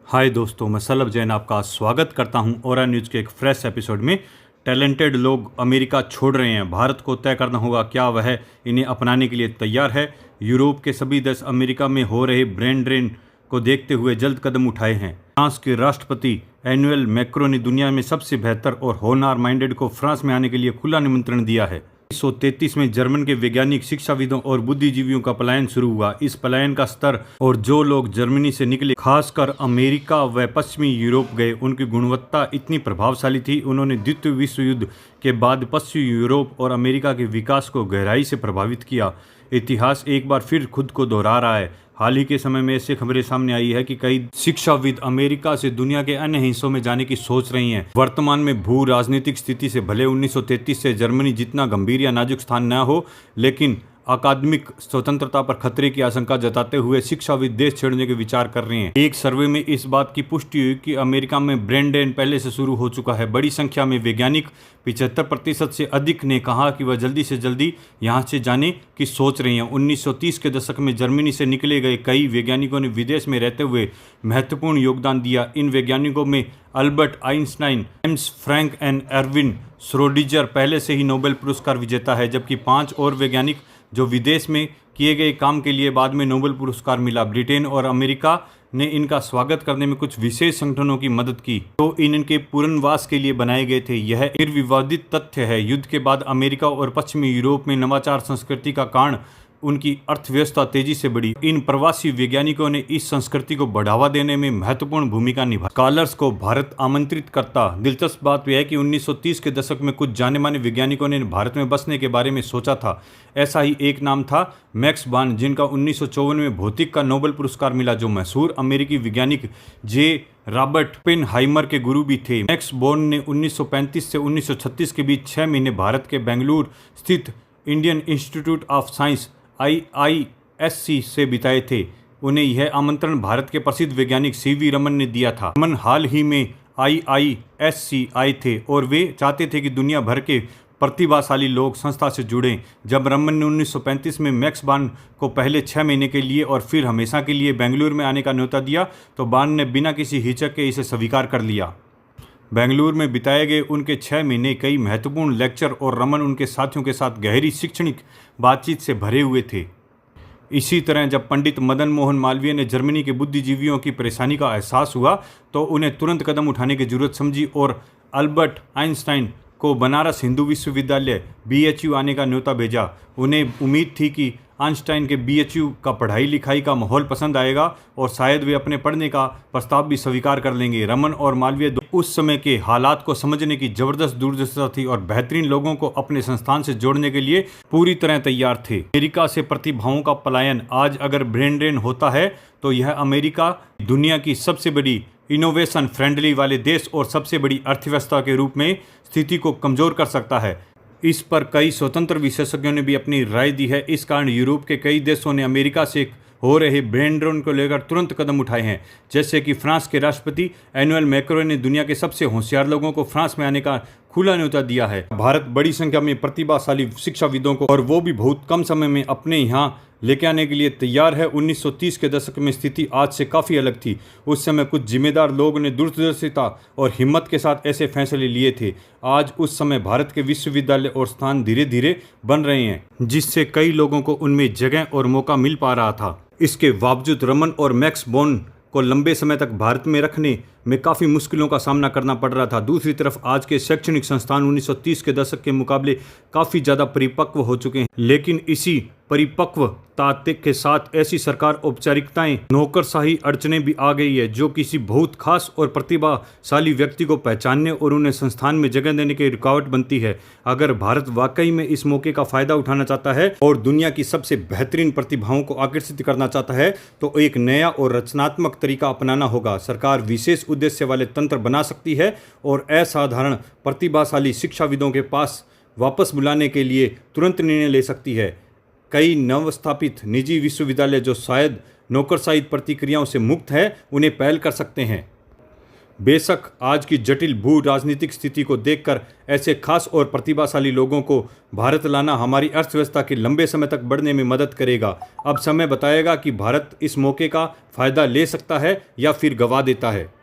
हाय दोस्तों, मैं सलभ जैन आपका स्वागत करता हूं ओरा न्यूज़ के एक फ्रेश एपिसोड में। टैलेंटेड लोग अमेरिका छोड़ रहे हैं, भारत को तय करना होगा क्या वह इन्हें अपनाने के लिए तैयार है। यूरोप के सभी देश अमेरिका में हो रहे ब्रेन ड्रेन को देखते हुए जल्द कदम उठाए हैं। फ्रांस के राष्ट्रपति एनुअल मैक्रों ने दुनिया में सबसे बेहतर और होनहार माइंडेड को फ्रांस में आने के लिए खुला निमंत्रण दिया है। 1933 में जर्मन के वैज्ञानिक, शिक्षाविदों और बुद्धिजीवियों का पलायन शुरू हुआ। इस पलायन का स्तर और जो लोग जर्मनी से निकले, खासकर अमेरिका व पश्चिमी यूरोप गए, उनकी गुणवत्ता इतनी प्रभावशाली थी, उन्होंने द्वितीय विश्व युद्ध के बाद पश्चिमी यूरोप और अमेरिका के विकास को गहराई से प्रभावित किया। इतिहास एक बार फिर खुद को दोहरा रहा है। हाल ही के समय में ऐसी खबरें सामने आई है कि कई शिक्षाविद अमेरिका से दुनिया के अन्य हिस्सों में जाने की सोच रही हैं। वर्तमान में भू राजनीतिक स्थिति से भले 1933 से जर्मनी जितना गंभीर या नाजुक स्थान न हो, लेकिन अकादमिक स्वतंत्रता पर खतरे की आशंका जताते हुए शिक्षाविद देश छोड़ने के विचार कर रहे हैं। एक सर्वे में इस बात की पुष्टि हुई कि अमेरिका में ब्रेन ड्रेन पहले से शुरू हो चुका है। बड़ी संख्या में वैज्ञानिक, 75% से अधिक ने कहा कि वह जल्दी से जल्दी यहां से जाने की सोच रही हैं। 1930 के दशक में जर्मनी से निकले गए कई वैज्ञानिकों ने विदेश में रहते हुए महत्वपूर्ण योगदान दिया। इन वैज्ञानिकों में Albert Einstein, James Frank and Erwin Schrodinger पहले से ही नोबेल पुरस्कार विजेता है, जबकि 5 और वैज्ञानिक जो विदेश में किए गए काम के लिए बाद में नोबेल पुरस्कार मिला। ब्रिटेन और अमेरिका ने इनका स्वागत करने में कुछ विशेष संगठनों की मदद की तो इनके पुनर्वास के लिए बनाए गए थे। यह निर्विवादित तथ्य है। युद्ध के बाद अमेरिका और पश्चिमी यूरोप में नवाचार संस्कृति का कारण उनकी अर्थव्यवस्था तेजी से बढ़ी। इन प्रवासी वैज्ञानिकों ने इस संस्कृति को बढ़ावा देने में महत्वपूर्ण भूमिका निभाई। स्कॉलर्स को भारत आमंत्रित करता। दिलचस्प बात यह है कि 1930 के दशक में कुछ जाने माने वैज्ञानिकों ने भारत में बसने के बारे में सोचा था। ऐसा ही एक नाम था मैक्स बॉर्न, जिनका 1954 में भौतिक का नोबेल पुरस्कार मिला, जो मशहूर अमेरिकी वैज्ञानिक जे रॉबर्ट ओपेनहाइमर के गुरु भी थे। मैक्स बॉर्न ने 1935 से 1936 के बीच 6 महीने भारत के बेंगलुरु स्थित Indian institute of science IISc से बिताए थे। उन्हें यह आमंत्रण भारत के प्रसिद्ध वैज्ञानिक CV रमन ने दिया था। रमन हाल ही में IISc आए थे और वे चाहते थे कि दुनिया भर के प्रतिभाशाली लोग संस्था से जुड़ें। जब रमन ने 1935 में मैक्स बॉर्न को पहले 6 महीने के लिए और फिर हमेशा के लिए बेंगलुरु में आने का न्योता दिया, तो बॉर्न ने बिना किसी हिचक के इसे स्वीकार कर लिया। बेंगलुरु में बिताए गए उनके 6 महीने कई महत्वपूर्ण लेक्चर और रमन उनके साथियों के साथ गहरी शैक्षणिक बातचीत से भरे हुए थे। इसी तरह जब पंडित मदन मोहन मालवीय ने जर्मनी के बुद्धिजीवियों की परेशानी का एहसास हुआ, तो उन्हें तुरंत कदम उठाने की जरूरत समझी और अल्बर्ट आइंस्टाइन को बनारस हिंदू विश्वविद्यालय BHU आने का न्योता भेजा। उन्हें उम्मीद थी कि आइंस्टाइन के BHU का पढ़ाई लिखाई का माहौल पसंद आएगा और शायद वे अपने पढ़ने का प्रस्ताव भी स्वीकार कर लेंगे। रमन और मालवीय उस समय के हालात को समझने की जबरदस्त दूरदर्शिता थी और बेहतरीन लोगों को अपने संस्थान से जोड़ने के लिए पूरी तरह तैयार थे। अमेरिका से प्रतिभाओं का पलायन। आज अगर ब्रेन ड्रेन होता है तो यह अमेरिका दुनिया की सबसे बड़ी इनोवेशन फ्रेंडली वाले देश और सबसे बड़ी अर्थव्यवस्था के रूप में स्थिति को कमजोर कर सकता है। इस पर कई स्वतंत्र विशेषज्ञों ने भी अपनी राय दी है। इस कारण यूरोप के कई देशों ने अमेरिका से हो रहे ब्रेन ड्रेन को लेकर तुरंत कदम उठाए हैं, जैसे कि फ्रांस के राष्ट्रपति एनुअल मैक्रों ने दुनिया के सबसे होशियार लोगों को फ्रांस में आने का खुला न्योता दिया है। भारत बड़ी संख्या में प्रतिभाशाली शिक्षाविदों को, और वो भी बहुत कम समय में, अपने यहाँ लेके आने के लिए तैयार है। 1930 के दशक में स्थिति आज से काफ़ी अलग थी। उस समय कुछ जिम्मेदार लोगों ने दूरदर्शिता और हिम्मत के साथ ऐसे फैसले लिए थे। आज उस समय भारत के विश्वविद्यालय और स्थान धीरे धीरे बन रहे हैं, जिससे कई लोगों को उनमें जगह और मौका मिल पा रहा था। इसके बावजूद रमन और मैक्स बॉर्न को लंबे समय तक भारत में रखने में काफ़ी मुश्किलों का सामना करना पड़ रहा था। दूसरी तरफ आज के शैक्षणिक संस्थान 1930 के दशक के मुकाबले काफ़ी ज़्यादा परिपक्व हो चुके हैं, लेकिन इसी परिपक्वता के साथ ऐसी सरकार औपचारिकताएं, नौकरशाही अड़चनें भी आ गई है, जो किसी बहुत खास और प्रतिभाशाली व्यक्ति को पहचानने और उन्हें संस्थान में जगह देने की रुकावट बनती है। अगर भारत वाकई में इस मौके का फायदा उठाना चाहता है और दुनिया की सबसे बेहतरीन प्रतिभाओं को आकर्षित करना चाहता है, तो एक नया और रचनात्मक तरीका अपनाना होगा। सरकार विशेष उद्देश्य वाले तंत्र बना सकती है और असाधारण प्रतिभाशाली शिक्षाविदों के पास वापस बुलाने के लिए तुरंत निर्णय ले सकती है। कई नवस्थापित निजी विश्वविद्यालय जो शायद नौकरशाही प्रतिक्रियाओं से मुक्त है, उन्हें पहल कर सकते हैं। बेशक आज की जटिल भू राजनीतिक स्थिति को देखकर ऐसे खास और प्रतिभाशाली लोगों को भारत लाना हमारी अर्थव्यवस्था के लंबे समय तक बढ़ने में मदद करेगा। अब समय बताएगा कि भारत इस मौके का फायदा ले सकता है या फिर गंवा देता है।